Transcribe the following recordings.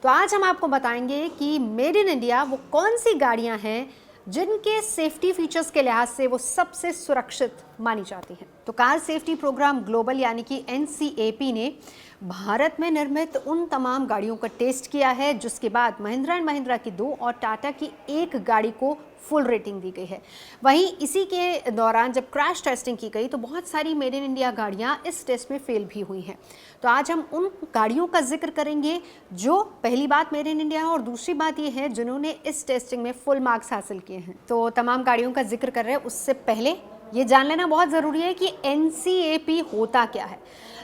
तो आज हम आपको बताएंगे कि मेड इन इंडिया वो कौन सी गाड़ियां हैं जिनके सेफ्टी फीचर्स के लिहाज से वो सबसे सुरक्षित मानी जाती हैं। तो कार सेफ्टी प्रोग्राम ग्लोबल यानी कि एनसीएपी ने भारत में निर्मित उन तमाम गाड़ियों का टेस्ट किया है जिसके बाद महिंद्रा एंड महिंद्रा की 2 और टाटा की 1 गाड़ी को फुल रेटिंग दी गई है। वहीं इसी के दौरान जब क्रैश टेस्टिंग की गई तो बहुत सारी मेड इन इंडिया गाड़ियां इस टेस्ट में फेल भी हुई हैं। तो आज हम उन गाड़ियों का जिक्र करेंगे जो पहली बात मेड इन इंडिया है और दूसरी बात ये है जिन्होंने इस टेस्टिंग में फुल मार्क्स हासिल किए हैं। तो तमाम गाड़ियों का जिक्र कर रहे हैं उससे पहले ये जान लेना बहुत ज़रूरी है कि एनसीएपी होता क्या है।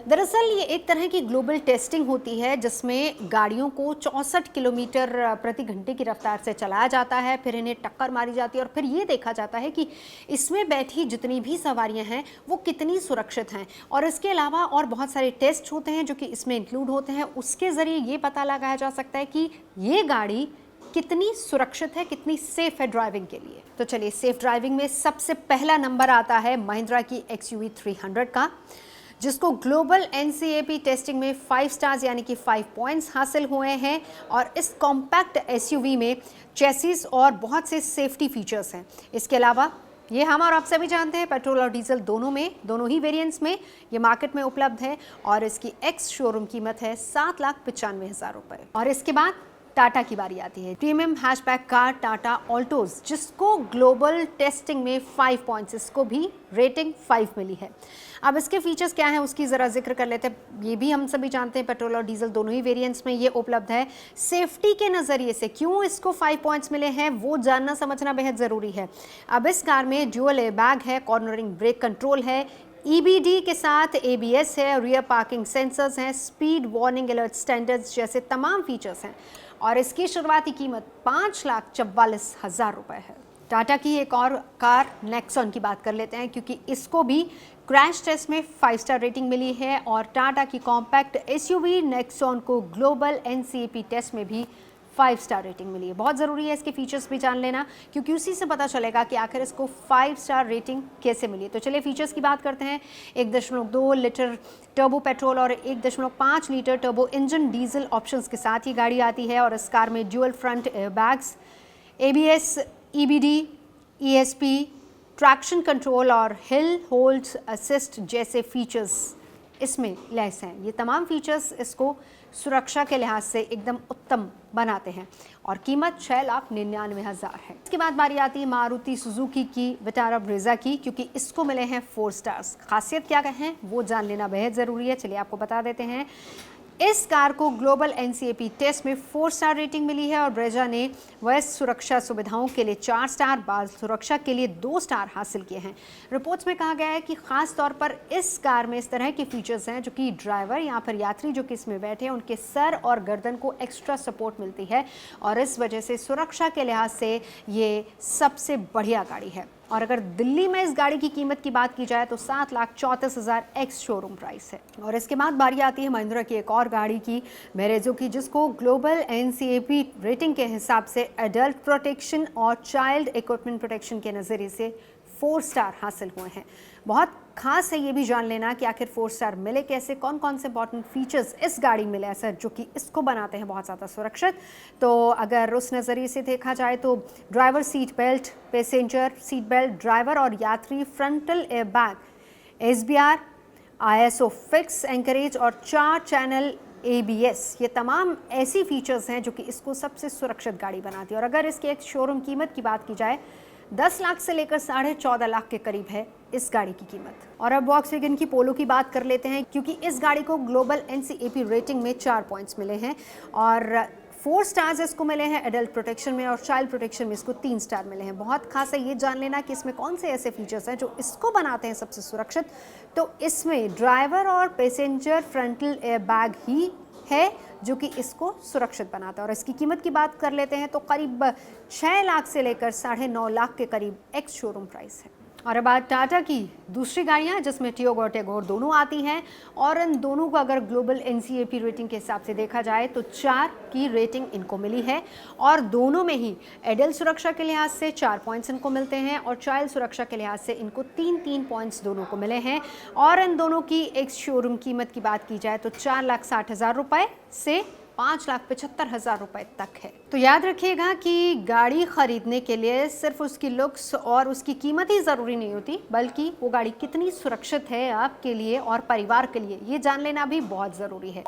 दरअसल ये एक तरह की ग्लोबल टेस्टिंग होती है जिसमें गाड़ियों को 64 किलोमीटर प्रति घंटे की रफ्तार से चलाया जाता है, फिर इन्हें टक्कर मारी जाती है और फिर ये देखा जाता है कि इसमें बैठी जितनी भी सवारियां हैं वो कितनी सुरक्षित हैं। और इसके अलावा और बहुत सारे टेस्ट होते हैं जो कि इसमें इंक्लूड होते हैं। उसके ज़रिए ये पता लगाया जा सकता है कि ये गाड़ी कितनी सुरक्षित है, कितनी सेफ है ड्राइविंग के लिए। तो चलिए, सेफ ड्राइविंग में सबसे पहला नंबर आता है महिंद्रा की XUV 300 का, जिसको ग्लोबल एनसीएपी टेस्टिंग में 5 स्टार्स यानी कि 5 पॉइंट्स हासिल हुए हैं। और इस कॉम्पैक्ट एसयूवी में चेसिस और बहुत से सेफ्टी फीचर्स हैं। इसके अलावा ये हम और आप सभी जानते हैं पेट्रोल और डीजल दोनों ही वेरिएंट्स में ये मार्केट में उपलब्ध है और इसकी एक्स शोरूम कीमत है 7,95,000 रुपये। और इसके बाद टाटा की बारी आती है। प्रीमियम हैचबैक कार टाटा ऑल्टोज, जिसको ग्लोबल टेस्टिंग में 5 पॉइंट्स, इसको भी रेटिंग 5 मिली है। अब इसके फीचर्स क्या हैं उसकी ज़रा जिक्र कर लेते हैं। ये भी हम सभी जानते हैं पेट्रोल और डीजल दोनों ही वेरिएंट्स में ये उपलब्ध है। सेफ्टी के नज़रिए से क्यों इसको 5 पॉइंट्स मिले हैं वो जानना समझना बेहद ज़रूरी है। अब इस कार में ड्यूअल एयरबैग है, कॉर्नरिंग ब्रेक कंट्रोल है, EBD के साथ ABS है, रियर पार्किंग सेंसर्स हैं, स्पीड वार्निंग अलर्ट स्टैंडर्ड्स जैसे तमाम फीचर्स हैं। और इसकी शुरुआती कीमत 5,44,000 रुपये है। टाटा की एक और कार नेक्सॉन की बात कर लेते हैं क्योंकि इसको भी क्रैश टेस्ट में 5 स्टार रेटिंग मिली है और टाटा की कॉम्पैक्ट SUV नेक्सॉन को ग्लोबल एनसीएपी टेस्ट में भी 5 स्टार रेटिंग मिली है। बहुत ज़रूरी है इसके फीचर्स भी जान लेना क्योंकि उसी से पता चलेगा कि आखिर इसको 5 स्टार रेटिंग कैसे मिली है। तो चलिए फीचर्स की बात करते हैं। 1.2 लीटर टर्बो पेट्रोल और 1.5 litre turbo engine diesel options के साथ ही गाड़ी आती है और इस कार में dual front airbags, ABS, EBD, ESP, traction control और हिल होल्ड असिस्ट जैसे फीचर्स इसमें लैस हैं। ये तमाम फीचर्स इसको सुरक्षा के लिहाज से एकदम उत्तम बनाते हैं और कीमत 6,99,000 है। इसके बाद बारी आती है मारुति सुजुकी की विटारा ब्रेजा की, क्योंकि इसको मिले हैं 4 स्टार्स। खासियत क्या है वो जान लेना बेहद ज़रूरी है। चलिए आपको बता देते हैं। इस कार को ग्लोबल एनसीएपी टेस्ट में 4 स्टार रेटिंग मिली है और ब्रेजा ने वयस्क सुरक्षा सुविधाओं के लिए 4 स्टार, बाल सुरक्षा के लिए 2 स्टार हासिल किए हैं। रिपोर्ट्स में कहा गया है कि खास तौर पर इस कार में इस तरह के फीचर्स हैं जो कि ड्राइवर या फिर यात्री जो कि इसमें बैठे हैं उनके सर और गर्दन को एक्स्ट्रा सपोर्ट मिलती है और इस वजह से सुरक्षा के लिहाज से ये सबसे बढ़िया गाड़ी है। और अगर दिल्ली में इस गाड़ी की कीमत की बात की जाए तो 7,34,000 एक्स शोरूम प्राइस है। और इसके बाद बारी आती है महिंद्रा की एक और गाड़ी की, मेरेजो की, जिसको ग्लोबल एनसीएपी रेटिंग के हिसाब से एडल्ट प्रोटेक्शन और चाइल्ड इक्विपमेंट प्रोटेक्शन के नज़रिए से 4 स्टार हासिल हुए हैं। बहुत खास है ये भी जान लेना कि आखिर 4 स्टार मिले कैसे, कौन कौन से इंपॉर्टेंट फीचर्स इस गाड़ी में ऐसा जो कि इसको बनाते हैं बहुत ज़्यादा सुरक्षित। तो अगर उस नज़रिए से देखा जाए तो driver seat belt, passenger seat belt, driver और यात्री frontal airbag, SBR, ISO fix anchorage और 4 चैनल ABS, ये तमाम ऐसी फीचर्स हैं जो कि इसको सबसे सुरक्षित गाड़ी बनाती है। और अगर इसकी एक शोरूम कीमत की बात की जाए 10 लाख से लेकर 14.5 लाख के करीब है इस गाड़ी की कीमत। और अब वॉक्सवैगन की पोलो की बात कर लेते हैं क्योंकि इस गाड़ी को ग्लोबल एनसीएपी रेटिंग में 4 पॉइंट्स मिले हैं और 4 स्टार्स इसको मिले हैं एडल्ट प्रोटेक्शन में और चाइल्ड प्रोटेक्शन में इसको 3 स्टार मिले हैं। बहुत खास है ये जान लेना कि इसमें कौन से ऐसे फीचर्स हैं जो इसको बनाते हैं सबसे सुरक्षित। तो इसमें ड्राइवर और पैसेंजर फ्रंटल एयरबैग ही है जो कि इसको सुरक्षित बनाता है। और इसकी कीमत की बात कर लेते हैं तो करीब 6 लाख से लेकर 9.5 लाख के करीब एक्स शोरूम प्राइस है। और अब बात टाटा की दूसरी गाड़ियाँ जिसमें टियोगो और टेगोर दोनों आती हैं और इन दोनों को अगर ग्लोबल एनसीएपी रेटिंग के हिसाब से देखा जाए तो 4 की रेटिंग इनको मिली है और दोनों में ही एडल्ट सुरक्षा के लिहाज से 4 पॉइंट्स इनको मिलते हैं और चाइल्ड सुरक्षा के लिहाज से इनको 3 पॉइंट्स दोनों को मिले हैं। और इन दोनों की एक शोरूम कीमत की बात की जाए तो 4,60,000 रुपये से 5,75,000 रुपए तक है। तो याद रखिएगा कि गाड़ी खरीदने के लिए सिर्फ उसकी लुक्स और उसकी कीमत ही जरूरी नहीं होती, बल्कि वो गाड़ी कितनी सुरक्षित है आपके लिए और परिवार के लिए, ये जान लेना भी बहुत जरूरी है।